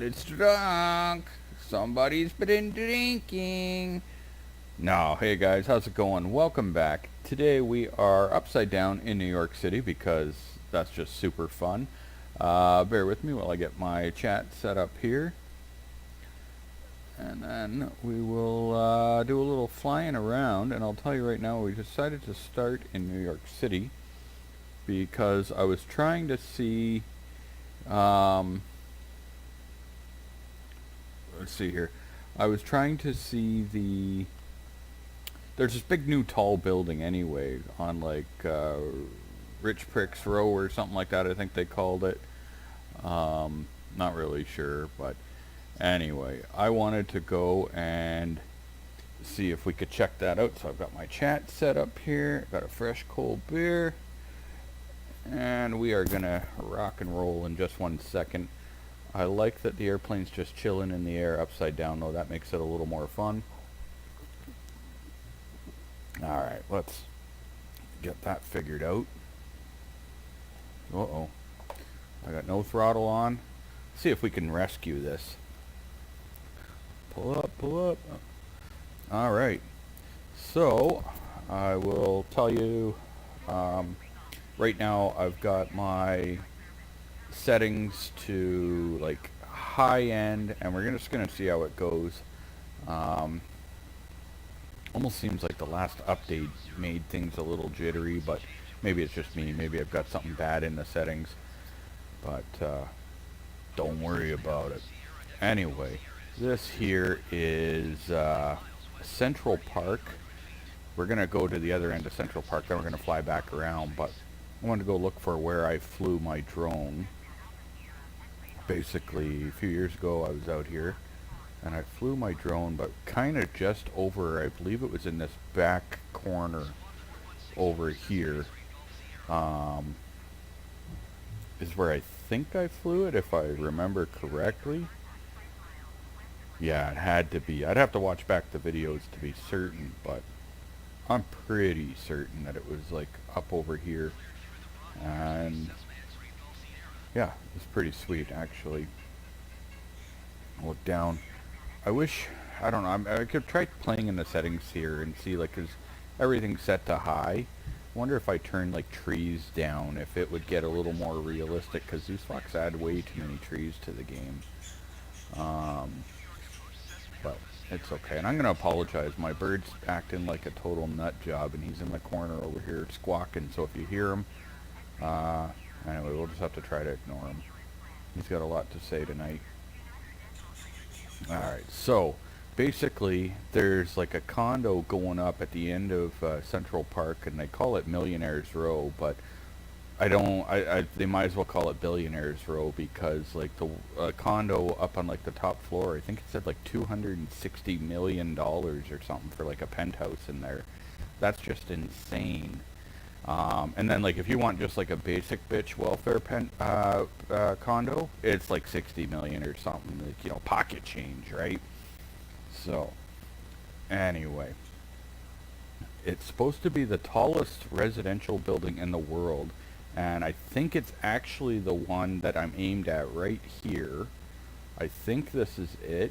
Pilot's drunk. Somebody's been drinking. No, hey guys, how's it going? Welcome back. Today we are upside down in New York City because that's just super fun. Bear with me while I get my chat set up here. And then we will do a little flying around, and I'll tell you right now, we decided to start in New York City because I was trying to see, let's see here. I was trying to see there's this big new tall building anyway on like Rich Pricks Row or something like that, I think they called it. Not really sure, but anyway, I wanted to go and see if we could check that out. So I've got my chat set up here, got a fresh cold beer, and we are gonna rock and roll in just 1 second. I like that the airplane's just chilling in the air upside down though. That makes it a little more fun. Alright, let's get that figured out. Uh-oh. I got no throttle on. See if we can rescue this. Pull up, pull up. Alright. So, I will tell you, right now I've got my settings to like high end, and we're just gonna see how it goes. Almost seems like the last update made things a little jittery, but maybe it's just me. Maybe I've got something bad in the settings, but don't worry about it. Anyway, this here is Central Park. We're gonna go to the other end of Central Park, then we're gonna fly back around, but I wanted to go look for where I flew my drone. Basically, a few years ago I was out here and I flew my drone, but kind of just over, I believe it was in this back corner over here, is where I think I flew it, if I remember correctly. Yeah, it had to be. I'd have to watch back the videos to be certain, but I'm pretty certain that it was like up over here. And yeah, it's pretty sweet actually. Look down. I wish, I don't know, I could try playing in the settings here and see, like, is everything set to high? I wonder if I turn like trees down, if it would get a little more realistic, because these fucks add way too many trees to the game. But it's okay. And I'm going to apologize. My bird's acting like a total nut job, and he's in the corner over here squawking, so if you hear him, anyway, we'll just have to try to ignore him. He's got a lot to say tonight. Alright, so basically there's like a condo going up at the end of Central Park, and they call it Millionaires Row, but they might as well call it Billionaires Row, because like the condo up on like the top floor, I think it said like $260 million or something for like a penthouse in there. That's just insane. And then like if you want just like a basic bitch welfare condo, it's like 60 million or something, like, you know, pocket change, right? So anyway, it's supposed to be the tallest residential building in the world, and I think it's actually the one that I'm aimed at right here. I think this is it,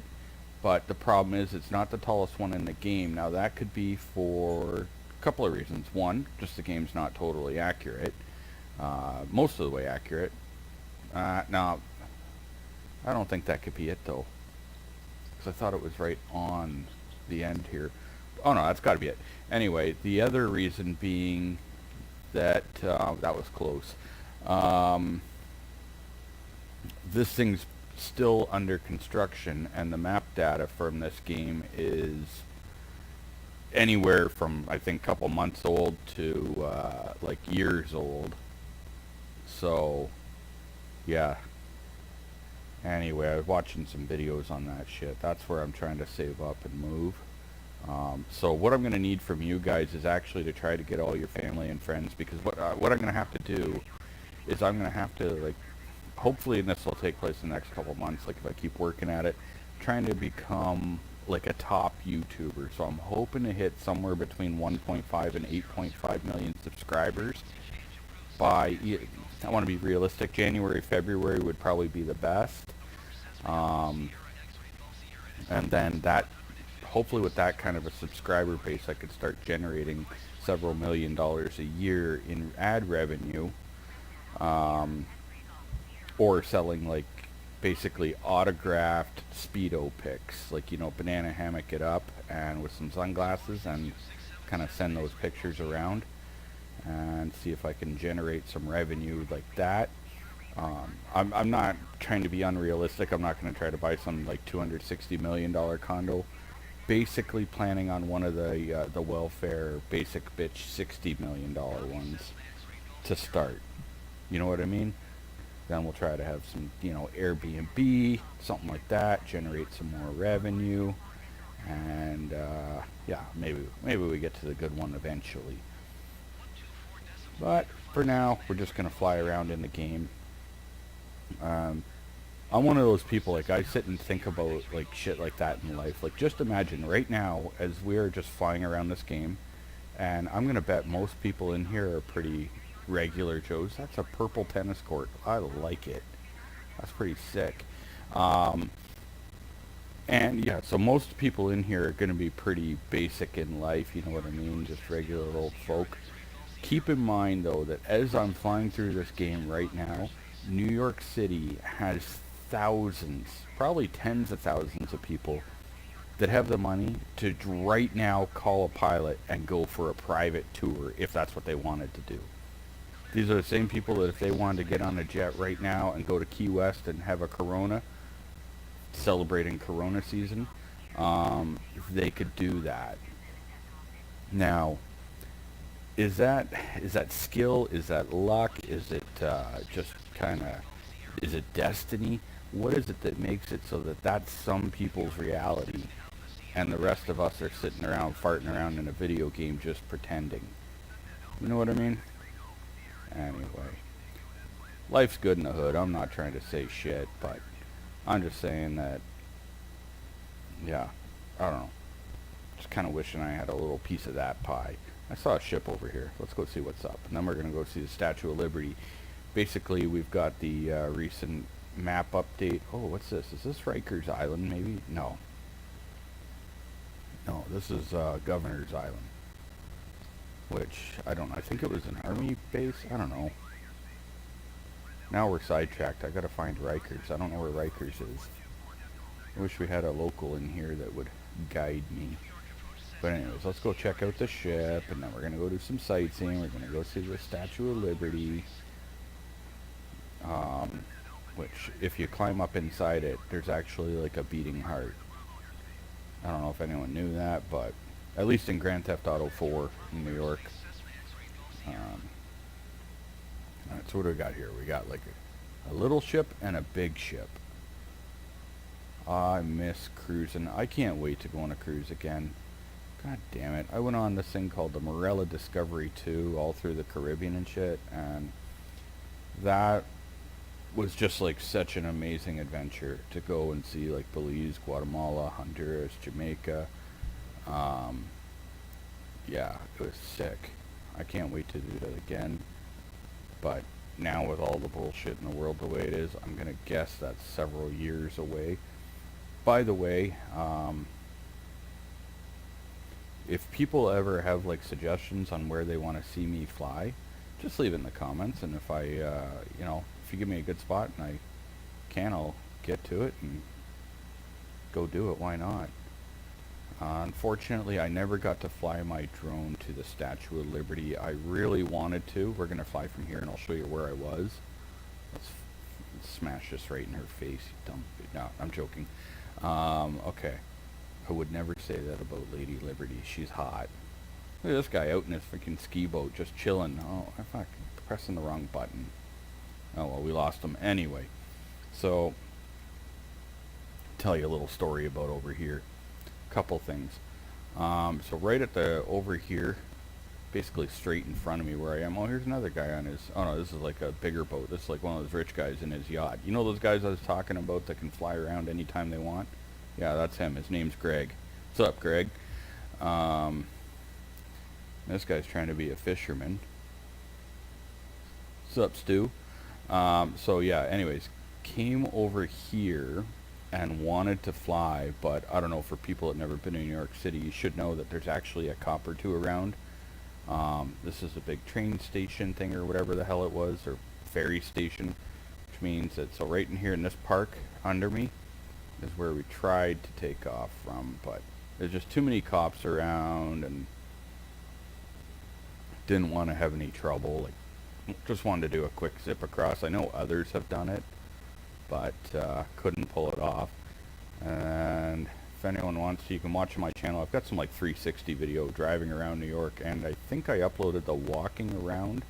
but the problem is it's not the tallest one in the game. Now that could be for couple of reasons. One, just the game's not totally accurate, most of the way accurate. Now I don't think that could be it though, because I thought it was right on the end here. Oh no, that's got to be it. Anyway, the other reason being that that was close. This thing's still under construction, and the map data from this game is anywhere from, I think, a couple months old to like years old. So yeah, anyway, I was watching some videos on that shit. That's where I'm trying to save up and move. So what I'm going to need from you guys is actually to try to get all your family and friends, because what I'm going to have to do is I'm going to have to, like, hopefully, and this will take place in the next couple months, like if I keep working at it, trying to become like a top YouTuber. So I'm hoping to hit somewhere between 1.5 and 8.5 million subscribers by, I want to be realistic, January, February would probably be the best. Um, and then that, hopefully with that kind of a subscriber base, I could start generating several $1,000,000 a year in ad revenue, um, or selling like basically autographed Speedo pics, like, you know, banana hammock it up and with some sunglasses and kind of send those pictures around and see if I can generate some revenue like that. I'm not trying to be unrealistic. I'm not going to try to buy some like $260 million condo. Basically planning on one of the welfare basic bitch $60 million ones to start. You know what I mean? Then we'll try to have some, you know, Airbnb, something like that, generate some more revenue, and yeah, maybe we get to the good one eventually. But for now, we're just gonna fly around in the game. Um, I'm one of those people, like, I sit and think about like shit like that in life. Like, just imagine right now as we're just flying around this game, and I'm gonna bet most people in here are pretty regular Joes. That's a purple tennis court. I like it. That's pretty sick. Um, and yeah, so most people in here are gonna be pretty basic in life. You know what I mean? Just regular old folk. Keep in mind, though, that as I'm flying through this game right now, New York City has thousands, probably tens of thousands of people that have the money to right now call a pilot and go for a private tour if that's what they wanted to do. These are the same people that if they wanted to get on a jet right now and go to Key West and have a Corona, celebrating Corona season, they could do that. Now, is that skill? Is that luck? Is it just kind of, is it destiny? What is it that makes it so that that's some people's reality, and the rest of us are sitting around farting around in a video game just pretending? You know what I mean? Anyway, life's good in the hood. I'm not trying to say shit, but I'm just saying that, yeah, I don't know. Just kind of wishing I had a little piece of that pie. I saw a ship over here. Let's go see what's up. And then we're going to go see the Statue of Liberty. Basically, we've got the recent map update. Oh, what's this? Is this Rikers Island, maybe? No. No, this is Governor's Island. Which, I don't know. I think it was an army base? I don't know. Now we're sidetracked. I got to find Rikers. I don't know where Rikers is. I wish we had a local in here that would guide me. But anyways, let's go check out the ship, and then we're going to go do some sightseeing. We're going to go see the Statue of Liberty. Which, if you climb up inside it, there's actually like a beating heart. I don't know if anyone knew that, but at least in Grand Theft Auto 4 in New York. Alright, so what do we got here? We got like a little ship and a big ship. I miss cruising. I can't wait to go on a cruise again. God damn it. I went on this thing called the Morella Discovery 2 all through the Caribbean and shit, and that was just like such an amazing adventure to go and see like Belize, Guatemala, Honduras, Jamaica. Yeah, it was sick. I can't wait to do that again. But now with all the bullshit in the world the way it is, I'm going to guess that's several years away. By the way, if people ever have like suggestions on where they want to see me fly, just leave it in the comments, and if I, you know, if you give me a good spot and I can, I'll get to it and go do it. Why not? Unfortunately, I never got to fly my drone to the Statue of Liberty. I really wanted to. We're going to fly from here, and I'll show you where I was. Let's smash this right in her face, you dumb... No, I'm joking. Okay. I would never say that about Lady Liberty. She's hot. Look at this guy out in his freaking ski boat, just chilling. Oh, I'm fucking pressing the wrong button. Oh, well, we lost him anyway. So, tell you a little story about over here. Couple things. So right at the over here, basically straight in front of me where I am. Oh, here's another guy on his... Oh no, this is like a bigger boat. This is like one of those rich guys in his yacht. You know those guys I was talking about that can fly around anytime they want? Yeah, that's him. His name's Greg. What's up, Greg? This guy's trying to be a fisherman. What's up, Stu? So yeah, anyways, came over here and wanted to fly, but I don't know, for people that have never been in New York City, you should know that there's actually a cop or two around. This is a big train station thing or whatever the hell it was, or ferry station, which means that, so right in here in this park under me is where we tried to take off from, but there's just too many cops around and didn't want to have any trouble. Like, just wanted to do a quick zip across. I know others have done it, but couldn't pull it off. And if anyone wants to, you can watch my channel. I've got some like 360 video driving around New York, and I think I uploaded the walking around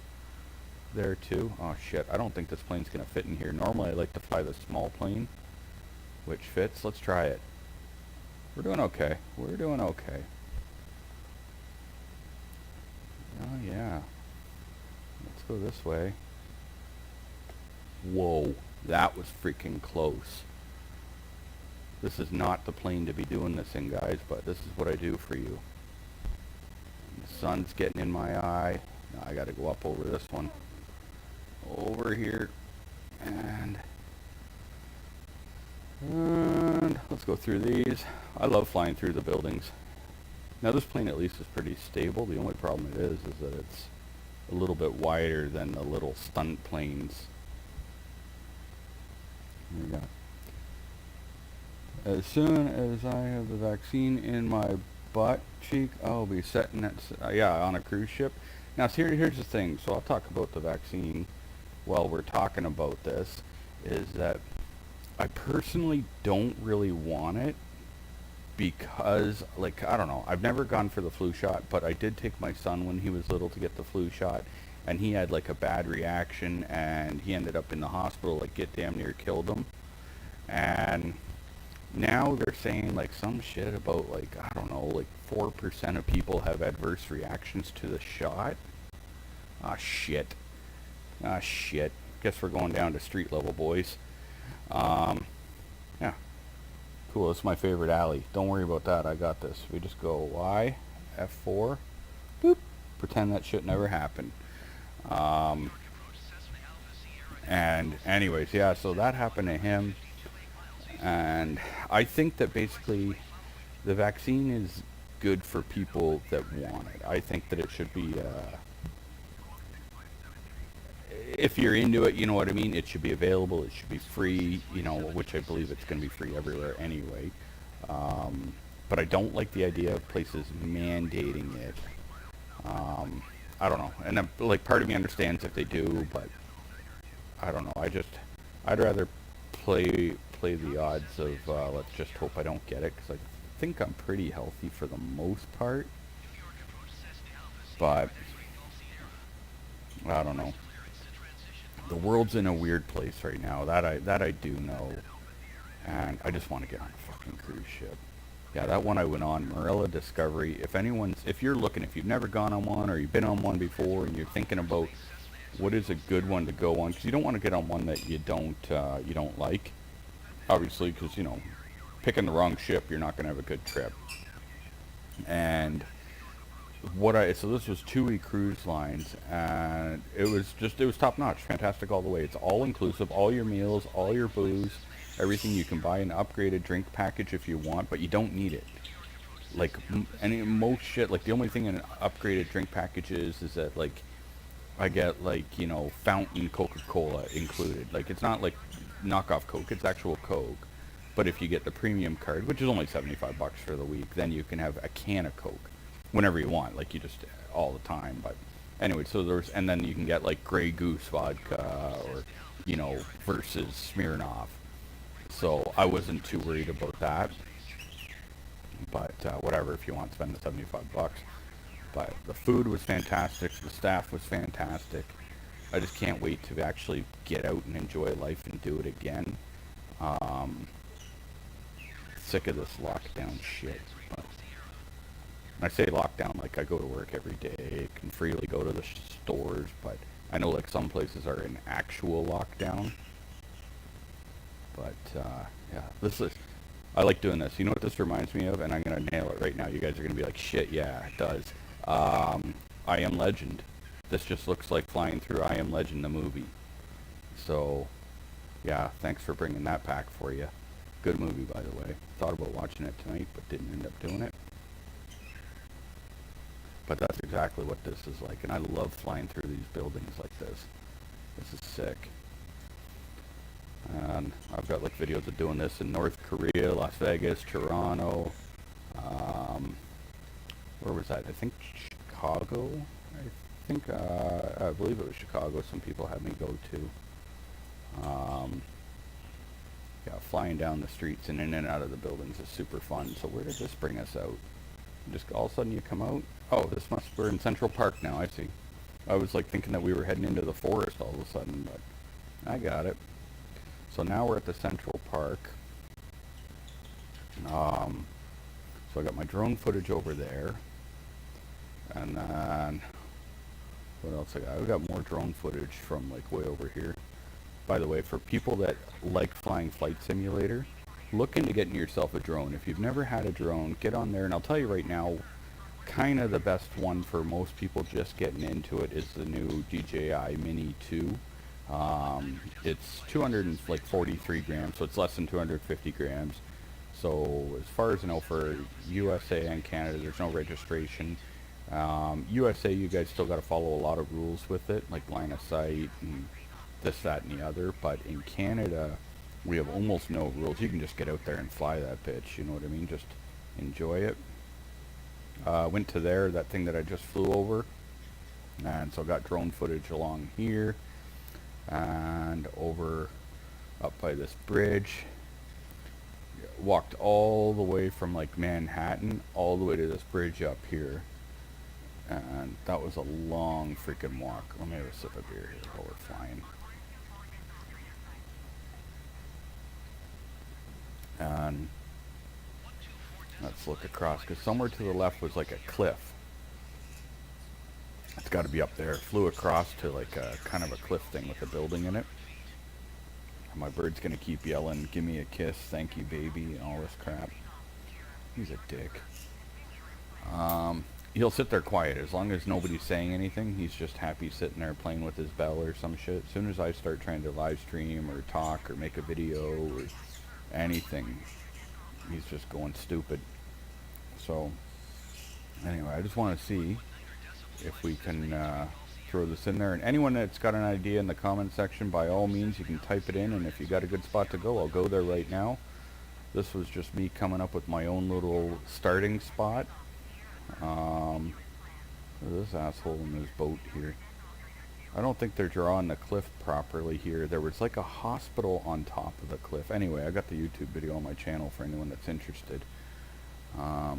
there too. Oh shit, I don't think this plane's gonna fit in here. Normally I like to fly the small plane, which fits. Let's try it. We're doing okay. We're doing okay. Oh yeah. Let's go this way. Whoa, that was freaking close. This is not the plane to be doing this in, guys, but this is what I do for you. The sun's getting in my eye. Now I gotta go up over this one. Over here. And let's go through these. I love flying through the buildings. Now this plane at least is pretty stable. The only problem it is that it's a little bit wider than the little stunt planes. There we go. As soon as I have the vaccine in my butt cheek, I'll be setting it, on a cruise ship. Now, here's the thing. So I'll talk about the vaccine while we're talking about this, is that I personally don't really want it because, like, I don't know. I've never gone for the flu shot, but I did take my son when he was little to get the flu shot, and he had, like, a bad reaction, and he ended up in the hospital, like, it damn near killed him. And now they're saying like some shit about, like, I don't know, like 4% of people have adverse reactions to the shot. Ah shit. Ah shit. Guess we're going down to street level, boys. Yeah. Cool, this is my favorite alley. Don't worry about that, I got this. We just go Y, F4, boop, pretend that shit never happened. And anyways, yeah, so that happened to him. And I think that basically the vaccine is good for people that want it. I think that it should be, if you're into it, you know what I mean? It should be available, it should be free, you know, which I believe it's going to be free everywhere anyway. But I don't like the idea of places mandating it. I don't know. And like, part of me understands if they do, but I don't know. I'd rather play the odds of let's just hope I don't get it, because I think I'm pretty healthy for the most part, but I don't know. The world's in a weird place right now, that I do know, and I just want to get on a fucking cruise ship. Yeah, that one I went on, Marilla Discovery. If you're looking, if you've never gone on one or you've been on one before and you're thinking about what is a good one to go on, because you don't want to get on one that you don't like, obviously, because, you know, picking the wrong ship, you're not going to have a good trip. And so this was TUI Cruise Lines, and it was top notch, fantastic all the way. It's all inclusive, all your meals, all your booze, everything. You can buy an upgraded drink package if you want, but you don't need it. Like, most shit, like, the only thing in an upgraded drink package is that, like, I get, like, you know, fountain Coca-Cola included. Like, it's not like knockoff Coke, it's actual Coke. But if you get the premium card, which is only $75 for the week, then you can have a can of Coke whenever you want, like, you just all the time. But anyway, so and then you can get like Grey Goose vodka, or, you know, versus Smirnoff. So I wasn't too worried about that. But whatever, if you want to spend the $75. But the food was fantastic, the staff was fantastic. I just can't wait to actually get out and enjoy life and do it again. Sick of this lockdown shit. But when I say lockdown, like, I go to work every day, can freely go to the stores, but I know, like, some places are in actual lockdown. But yeah, I like doing this. You know what this reminds me of? And I'm going to nail it right now. You guys are going to be like, shit, yeah, it does. I Am Legend. This just looks like flying through I Am Legend, the movie. So, yeah, thanks for bringing that back for you. Good movie, by the way. Thought about watching it tonight, but didn't end up doing it. But that's exactly what this is like, and I love flying through these buildings like this. This is sick. And I've got like videos of doing this in North Korea, Las Vegas, Toronto. Where was that? I think Chicago. I believe it was Chicago. Some people had me go to. Yeah, flying down the streets and in and out of the buildings is super fun. So where did this bring us out? Just all of a sudden you come out. Oh, we're in Central Park now. I see. I was like thinking that we were heading into the forest all of a sudden, but I got it. So now we're at the Central Park. So I got my drone footage over there. And then, what else I got? I've got more drone footage from like way over here. By the way, for people that like flying Flight Simulator, look into getting yourself a drone. If you've never had a drone, get on there. And I'll tell you right now, kind of the best one for most people just getting into it is the new DJI Mini 2. It's 243 grams, so it's less than 250 grams. So as far as I know, for USA and Canada, there's no registration. USA, you guys still got to follow a lot of rules with it, like line of sight and this, that, and the other. But in Canada, we have almost no rules. You can just get out there and fly that bitch, you know what I mean? Just enjoy it. Went to there, that thing that I just flew over. And so got drone footage along here. And over up by this bridge. Walked all the way from like Manhattan all the way to this bridge up here. And that was a long freaking walk. Let me have a sip of beer here while we're flying. And let's look across, because somewhere to the left was like a cliff. It's got to be up there. Flew across to like a kind of a cliff thing with a building in it. And my bird's gonna keep yelling, "Give me a kiss, thank you, baby," and all this crap. He's a dick. He'll sit there quiet as long as nobody's saying anything. He's just happy sitting there playing with his bell or some shit. As soon as I start trying to live stream or talk or make a video or anything, he's just going stupid. So anyway, I just want to see if we can throw this in there. And anyone that's got an idea in the comment section, by all means, you can type it in. And if you got a good spot to go, I'll go there right now. This was just me coming up with my own little starting spot. This asshole in his boat here. I don't think they're drawing the cliff properly here. There was like a hospital on top of the cliff. Anyway, I got the YouTube video on my channel for anyone that's interested. As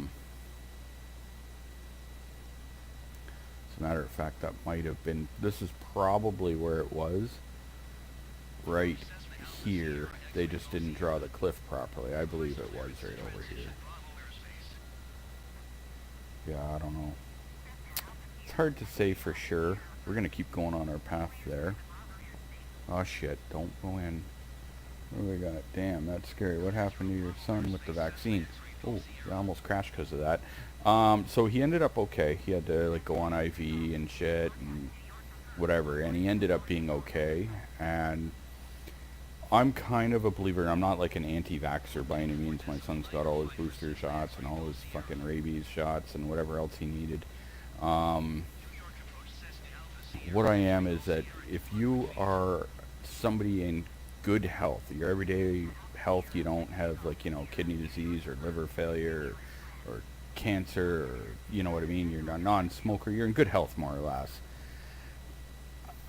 a matter of fact, that might have been, this is probably where it was. Right here. They just didn't draw the cliff properly. I believe it was right over here. Yeah, I don't know. It's hard to say for sure. We're going to keep going on our path there. Oh shit, don't go in. What do we got? Damn, that's scary. What happened to your son with the vaccine? Oh, he almost crashed because of that. So he ended up okay. He had to like go on IV and shit and whatever, and he ended up being okay. And I'm kind of a believer, and I'm not like an anti-vaxxer by any means. My son's got all his booster shots and all his fucking rabies shots and whatever else he needed. What I am is that if you are somebody in good health, your everyday health, you don't have like, you know, kidney disease or liver failure or cancer, or, you know what I mean, you're a non-smoker, you're in good health more or less.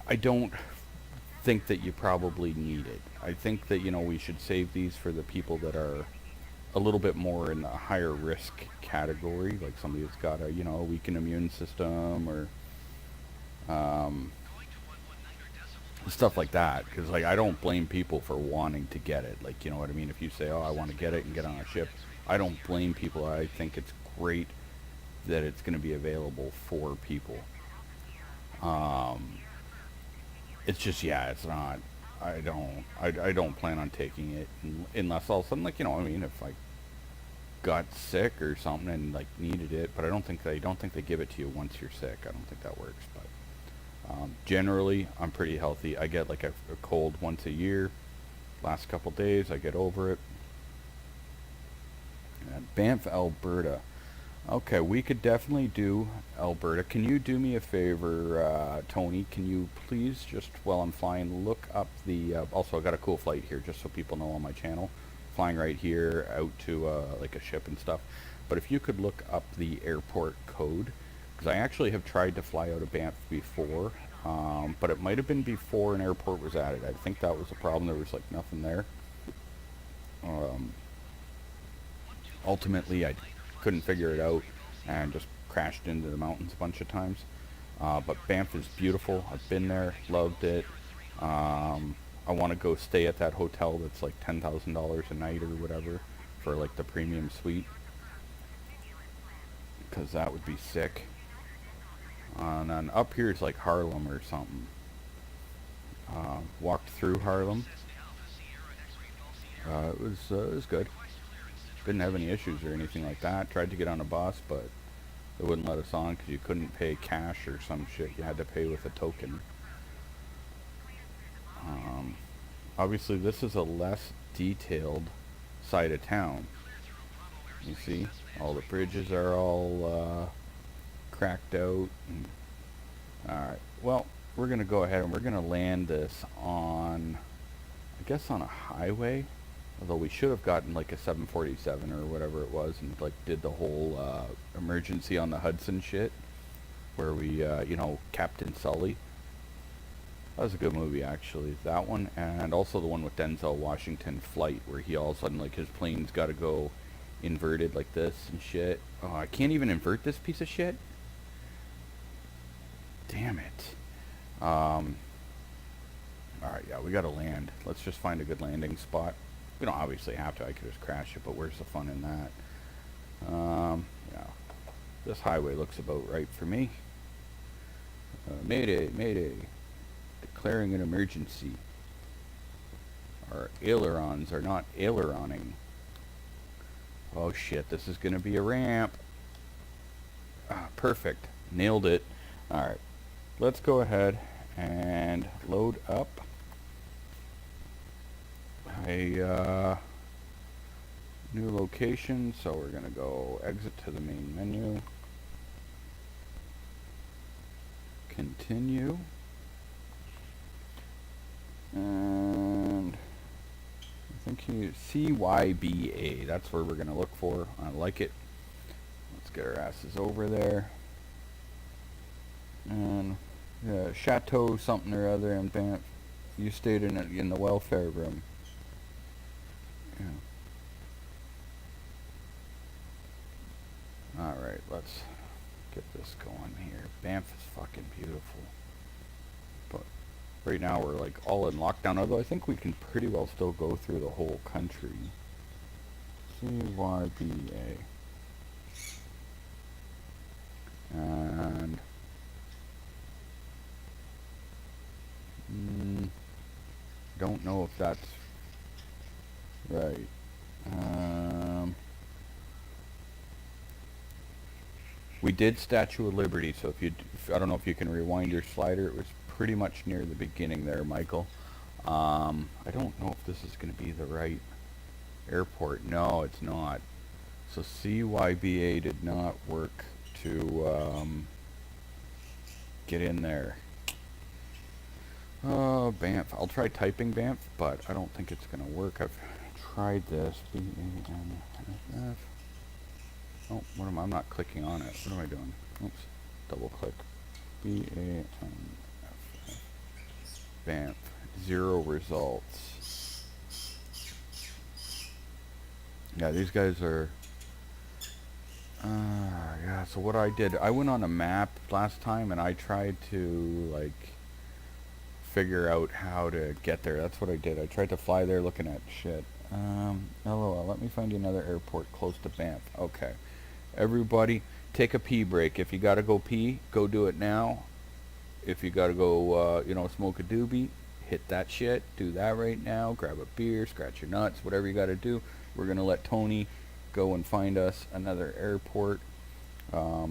I don't think that you probably need it. I think that, you know, we should save these for the people that are a little bit more in the higher risk category, like somebody that's got a, you know, a weakened immune system or stuff like that. Because like, I don't blame people for wanting to get it. Like, you know what I mean? If you say, oh, I want to get it and get on a ship, I don't blame people. I think it's great that it's going to be available for people. It's just, yeah, it's not, I don't plan on taking it unless all of a sudden, like, you know, I mean, if I got sick or something and like needed it, but I don't think they give it to you once you're sick. I don't think that works. But generally, I'm pretty healthy. I get like a cold once a year. Last couple days, I get over it. man. Banff, Alberta. Okay, we could definitely do Alberta. Can you do me a favor, Tony? Can you please, just while I'm flying, look up the... also, I got a cool flight here, just so people know on my channel. Flying right here out to like a ship and stuff. But if you could look up the airport code, because I actually have tried to fly out of Banff before, but it might have been before an airport was added. I think that was the problem. There was like nothing there. Ultimately, I couldn't figure it out and just crashed into the mountains a bunch of times. But Banff is beautiful. I've been there, loved it. I want to go stay at that hotel that's like $10,000 a night or whatever for like the premium suite, because that would be sick. And then up here is like Harlem or something. Walked through Harlem. It was good. Didn't have any issues or anything like that. Tried to get on a bus, but they wouldn't let us on because you couldn't pay cash or some shit. You had to pay with a token. Obviously, this is a less detailed side of town. You see, all the bridges are all cracked out. Alright, well, we're going to go ahead and we're going to land this on, I guess, on a highway. Although we should have gotten like a 747 or whatever it was and like did the whole emergency on the Hudson shit. Where we, you know, Captain Sully. That was a good movie, actually. That one, and also the one with Denzel Washington, Flight, where he all of a sudden, like, his plane's got to go inverted like this and shit. Oh, I can't even invert this piece of shit? Damn it. Alright, yeah, we gotta land. Let's just find a good landing spot. We don't obviously have to. I could just crash it, but where's the fun in that? Yeah. This highway looks about right for me. Mayday, mayday. Declaring an emergency. Our ailerons are not aileroning. Oh shit, this is gonna be a ramp. Ah, perfect. Nailed it. Alright. Let's go ahead and load up a new location. So we're gonna go exit to the main menu. Continue. And I think you CYBA, that's where we're gonna look for. I like it. Let's get our asses over there. And Chateau something or other in Banff. You stayed in the welfare room. Yeah. Alright, let's get this going here. Banff is fucking beautiful. But right now we're like all in lockdown, although I think we can pretty well still go through the whole country. CYBA. And don't know if that's right. We did Statue of Liberty, so I don't know if you can rewind your slider. It was pretty much near the beginning there, Michael. I don't know if this is going to be the right airport. No, it's not. So CYBA did not work to get in there. Oh, Banff. I'll try typing Banff, but I don't think it's going to work. I've tried this. B-A-N-F-F. Oh, I'm not clicking on it. What am I doing? Oops. Double click. B-A-N-F-F. Banff. 0 results. Yeah, these guys are... yeah, so what I did, I went on a map last time and I tried to, like, figure out how to get there. That's what I did. I tried to fly there looking at shit. LOL, let me find you another airport close to Banff. Okay. Everybody, take a pee break. If you gotta go pee, go do it now. If you gotta go, you know, smoke a doobie, hit that shit. Do that right now. Grab a beer, scratch your nuts, whatever you gotta do. We're gonna let Tony go and find us another airport. Yeah,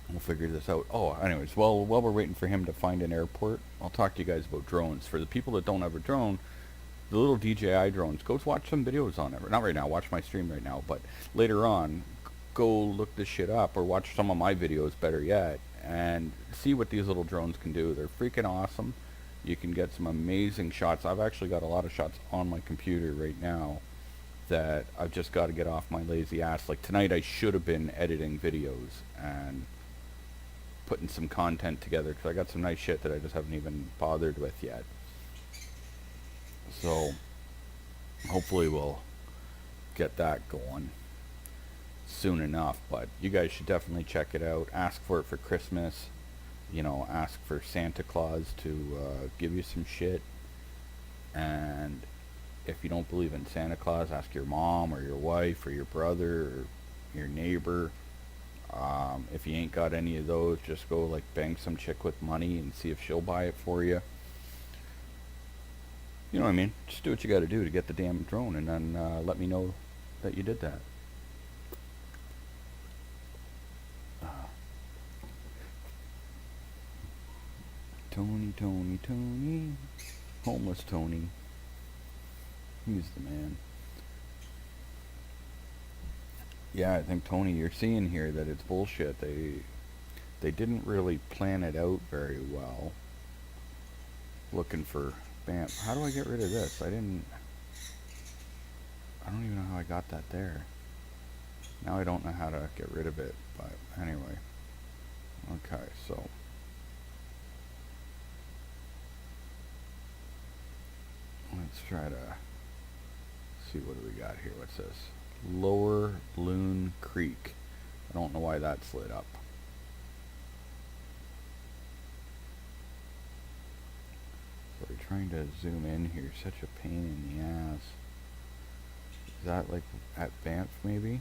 we'll figure this out. Oh, anyways, while we're waiting for him to find an airport, I'll talk to you guys about drones. For the people that don't have a drone, the little DJI drones. Go watch some videos on it. Not right now. Watch my stream right now, but later on, go look this shit up or watch some of my videos. Better yet, and see what these little drones can do. They're freaking awesome. You can get some amazing shots. I've actually got a lot of shots on my computer right now that I've just got to get off my lazy ass. Like tonight, I should have been editing videos and putting some content together because I got some nice shit that I just haven't even bothered with yet. So hopefully we'll get that going soon enough. But you guys should definitely check it out. Ask for it for Christmas. You know, ask for Santa Claus to give you some shit. And if you don't believe in Santa Claus, ask your mom or your wife or your brother or your neighbor. If you ain't got any of those, just go like bang some chick with money and see if she'll buy it for you. You know what I mean? Just do what you got to do to get the damn drone, and then let me know that you did that. Tony, Tony, Tony. Homeless Tony. He's the man. Yeah, I think, Tony, you're seeing here that it's bullshit. They didn't really plan it out very well. Looking for bam. How do I get rid of this? I don't even know how I got that there. Now I don't know how to get rid of it, but anyway. Okay, so let's try to see, what do we got here? What's this? Lower Loon Creek. I don't know why that's lit up. So we're trying to zoom in here. Such a pain in the ass. Is that like at Banff maybe?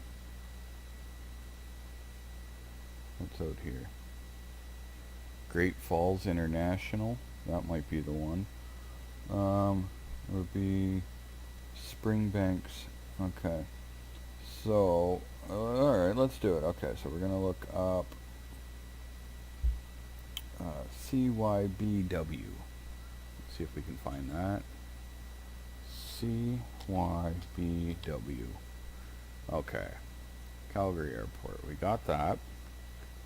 What's out here? Great Falls International. That might be the one. It would be Springbanks. Okay. So, alright, let's do it. Okay, so we're going to look up CYBW. Let's see if we can find that. CYBW. Okay. Calgary Airport. We got that.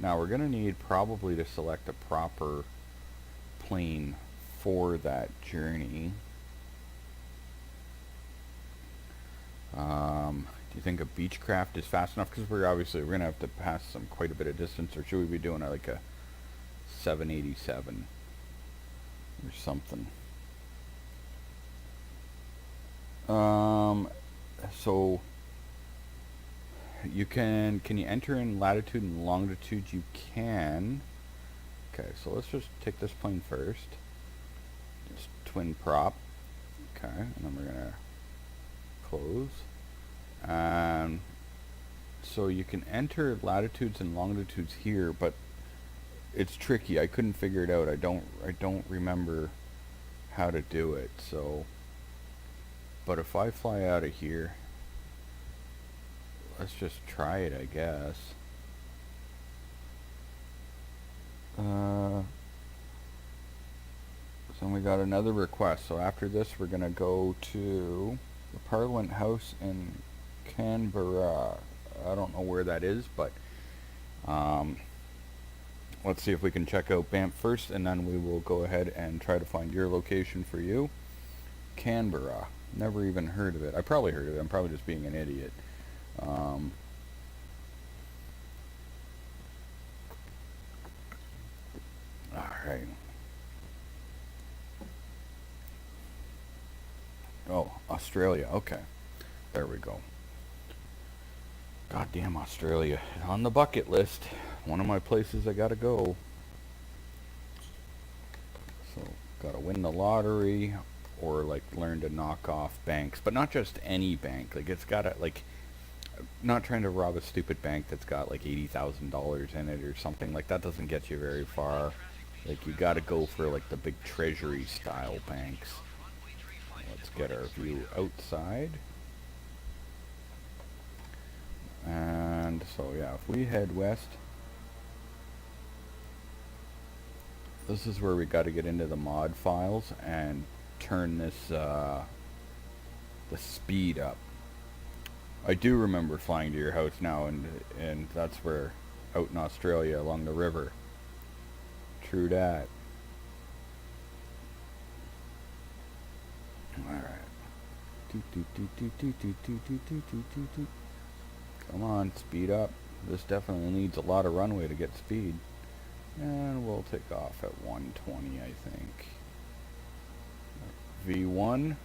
Now we're going to need probably to select a proper plane for that journey. Do you think a Beechcraft is fast enough? Because we're going to have to pass quite a bit of distance, or should we be doing like a 787 or something? So you can you enter in latitude and longitude? You can. Okay, so let's just take this plane first. Just twin prop. Okay, and then we're gonna close. So you can enter latitudes and longitudes here, but it's tricky. I couldn't figure it out. I don't remember how to do it. So, but if I fly out of here, let's just try it, I guess. So we got another request. So after this, we're gonna go to the Parliament House in Canberra. I don't know where that is, but let's see if we can check out Banff first, and then we will go ahead and try to find your location for you. Canberra. Never even heard of it. I probably heard of it. I'm probably just being an idiot. Alright. Oh, Australia. Okay. There we go. Goddamn Australia. On the bucket list. One of my places I gotta go. So, gotta win the lottery, or like learn to knock off banks. But not just any bank. Like, it's gotta, like, not trying to rob a stupid bank that's got like $80,000 in it or something. Like, that doesn't get you very far. Like, you gotta go for like the big treasury style banks. Let's get our view outside. And so yeah, if we head west, this is where we got to get into the mod files and turn this the speed up. I do remember flying to your house now, and that's where, out in Australia along the river. True that. Alright. Come on, speed up. This definitely needs a lot of runway to get speed. And we'll take off at 120, I think. V1,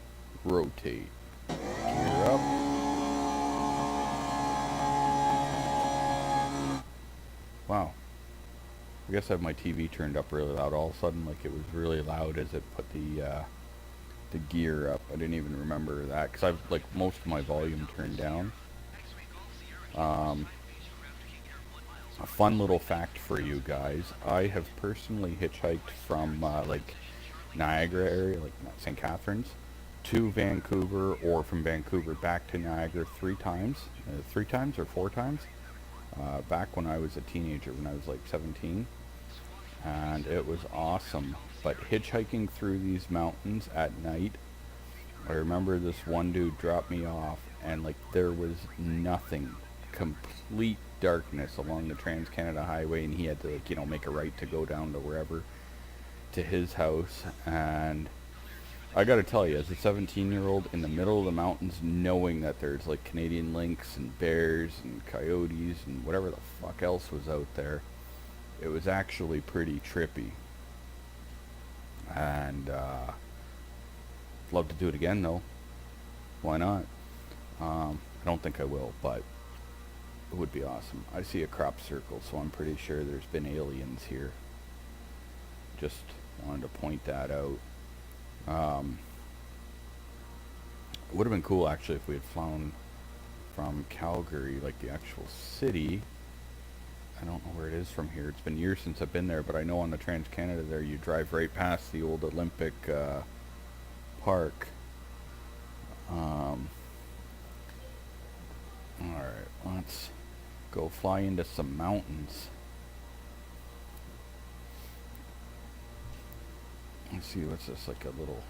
rotate. Gear up. Wow. I guess I have my TV turned up really loud. All of a sudden, like, it was really loud as it put the gear up. I didn't even remember that because I've like most of my volume turned down. A fun little fact for you guys: I have personally hitchhiked from like Niagara area, like St. Catharines, to Vancouver, or from Vancouver back to Niagara 3 times, 3 times or 4 times. Back when I was a teenager, when I was like 17, and it was awesome. But hitchhiking through these mountains at night, I remember this one dude dropped me off, and like there was nothing, complete darkness along the Trans-Canada Highway, and he had to, like, you know, make a right to go down to wherever, to his house. And I gotta tell you, as a 17-year-old in the middle of the mountains, knowing that there's like Canadian lynx and bears and coyotes and whatever the fuck else was out there, it was actually pretty trippy. And love to do it again though. Why not? I don't think I will, but it would be awesome. I see a crop circle, so I'm pretty sure there's been aliens here. Just wanted to point that out. It would have been cool actually if we had flown from Calgary, like the actual city. I don't know where it is from here. It's been years since I've been there, but I know on the Trans-Canada there you drive right past the old Olympic park. Alright, let's go fly into some mountains. Let's see, what's this, like a little,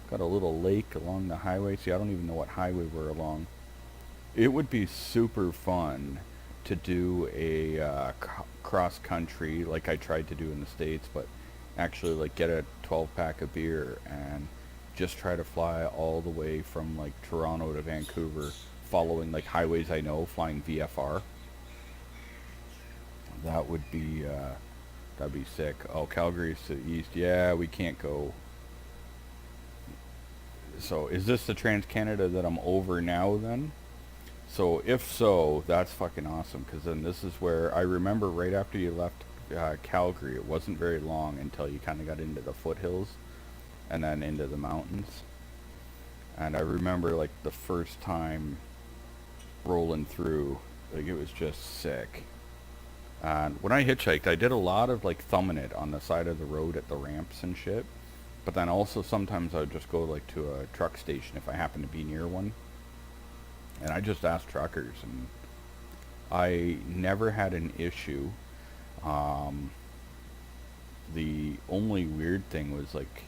got a little lake along the highway. See, I don't even know what highway we're along. It would be super fun to do a cross country like I tried to do in the States, but actually like get a 12-pack of beer and just try to fly all the way from like Toronto to Vancouver, following like highways I know, flying VFR. That would be that'd be sick. Oh, Calgary's to the east. Yeah, we can't go. So is this the Trans-Canada that I'm over now then? So if so, that's fucking awesome, because then this is where I remember right after you left Calgary, it wasn't very long until you kind of got into the foothills and then into the mountains. And I remember like the first time rolling through, like it was just sick. And when I hitchhiked, I did a lot of like thumbing it on the side of the road at the ramps and shit. But then also sometimes I would just go like to a truck station if I happened to be near one. And I just asked truckers, and I never had an issue. The only weird thing was like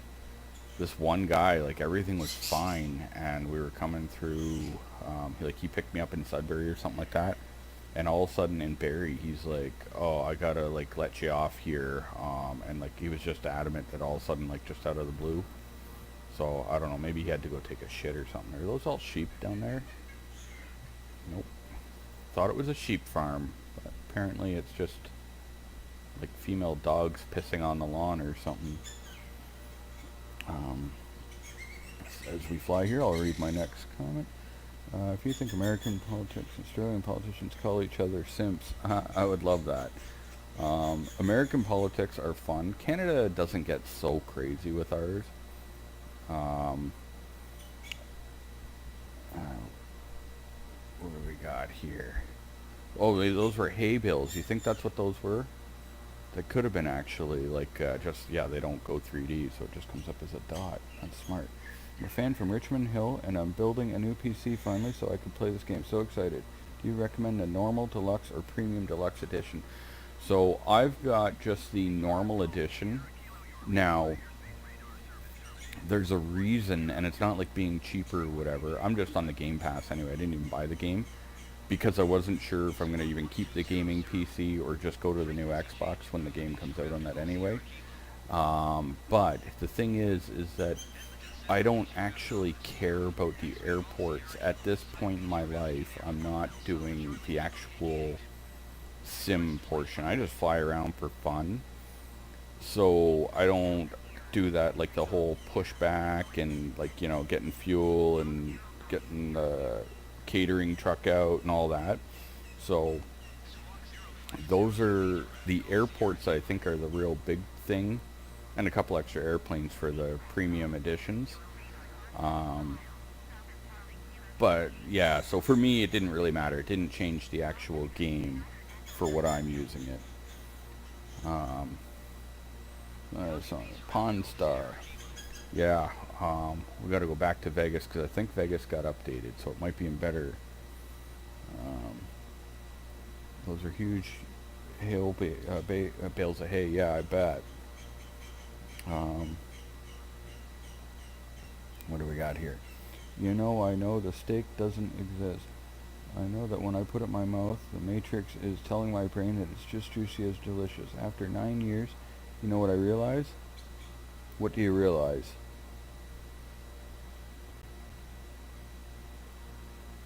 this one guy, like everything was fine, and we were coming through, he picked me up in Sudbury or something like that, and all of a sudden in Barrie, he's like, oh, I gotta like let you off here, and like he was just adamant that all of a sudden, like just out of the blue. So I don't know, maybe he had to go take a shit or something. Are those all sheep down there? Nope. Thought it was a sheep farm, but apparently it's just like female dogs pissing on the lawn or something. As we fly here, I'll read my next comment. If you think American politics, Australian politicians call each other simps, I would love that. American politics are fun. Canada doesn't get so crazy with ours. What do we got here? Oh, those were hay bales. You think that's what those were? That could have been actually like just, yeah, they don't go 3D, so it just comes up as a dot. That's smart. I'm a fan from Richmond Hill, and I'm building a new PC finally so I can play this game. So excited. Do you recommend the normal, deluxe, or premium deluxe edition? So I've got just the normal edition. Now, there's a reason, and it's not like being cheaper or whatever. I'm just on the Game Pass anyway. I didn't even buy the game because I wasn't sure if I'm going to even keep the gaming PC or just go to the new Xbox when the game comes out on that anyway. But the thing is that I don't actually care about the airports at this point in my life. I'm not doing the actual sim portion. I just fly around for fun. So I don't do that, like the whole pushback and, like, you know, getting fuel and getting the catering truck out and all that. So those are the airports, I think, are the real big thing, and a couple extra airplanes for the premium editions. Um, but yeah, so for me, it didn't really matter. It didn't change the actual game for what I'm using it. Um, so Pawn Star. Yeah, we got to go back to Vegas because I think Vegas got updated, so it might be in better. Um, those are huge bales of hay. Yeah, I bet. Um, what do we got here? You know, I know the steak doesn't exist. I know that when I put it in my mouth, the Matrix is telling my brain that it's just juicy as delicious. After 9 years, you know what I realize? What do you realize?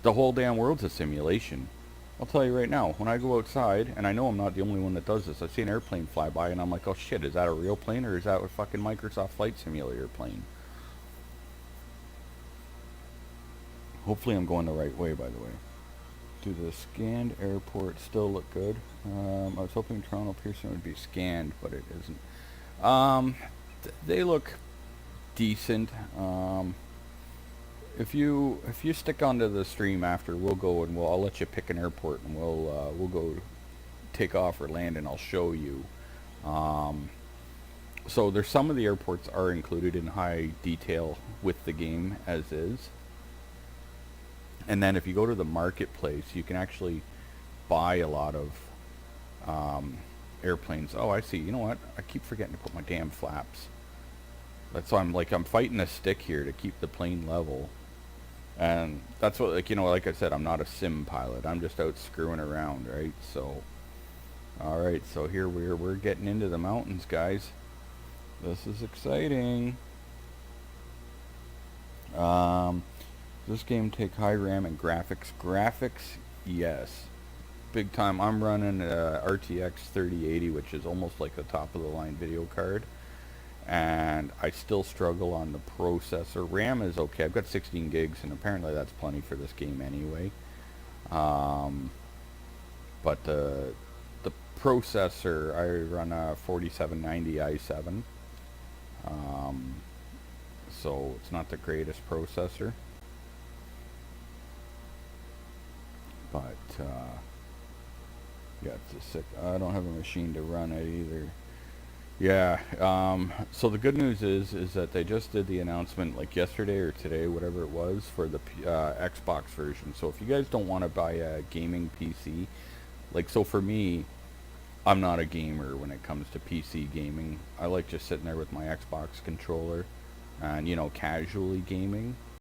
The whole damn world's a simulation. I'll tell you right now, when I go outside, and I know I'm not the only one that does this, I see an airplane fly by and I'm like, oh shit, is that a real plane or is that a fucking Microsoft Flight Simulator plane? Hopefully I'm going the right way, by the way. Do the scanned airports still look good? I was hoping Toronto Pearson would be scanned, but it isn't. They look decent. If you stick onto the stream after, we'll go and I'll let you pick an airport and we'll go take off or land and I'll show you. So there's some of the airports are included in high detail with the game as is. And then if you go to the marketplace, you can actually buy a lot of airplanes. Oh, I see. You know what? I keep forgetting to put my damn flaps. That's why I'm fighting a stick here to keep the plane level. And that's what, like, you know, like I said, I'm not a sim pilot. I'm just out screwing around, right? So, all right. So here we're getting into the mountains, guys. This is exciting. This game take high RAM and graphics. Graphics, yes, big time. I'm running a RTX 3080, which is almost like the top of the line video card, and I still struggle on the processor. RAM is okay. I've got 16 gigs, and apparently that's plenty for this game anyway. But the processor, I run a 4790 i7, so it's not the greatest processor. But yeah, it's a sick. I don't have a machine to run it either. Yeah. So the good news is that they just did the announcement like yesterday or today, whatever it was, for the Xbox version. So if you guys don't want to buy a gaming PC, like, so for me, I'm not a gamer when it comes to PC gaming. I like just sitting there with my Xbox controller and, you know, casually gaming.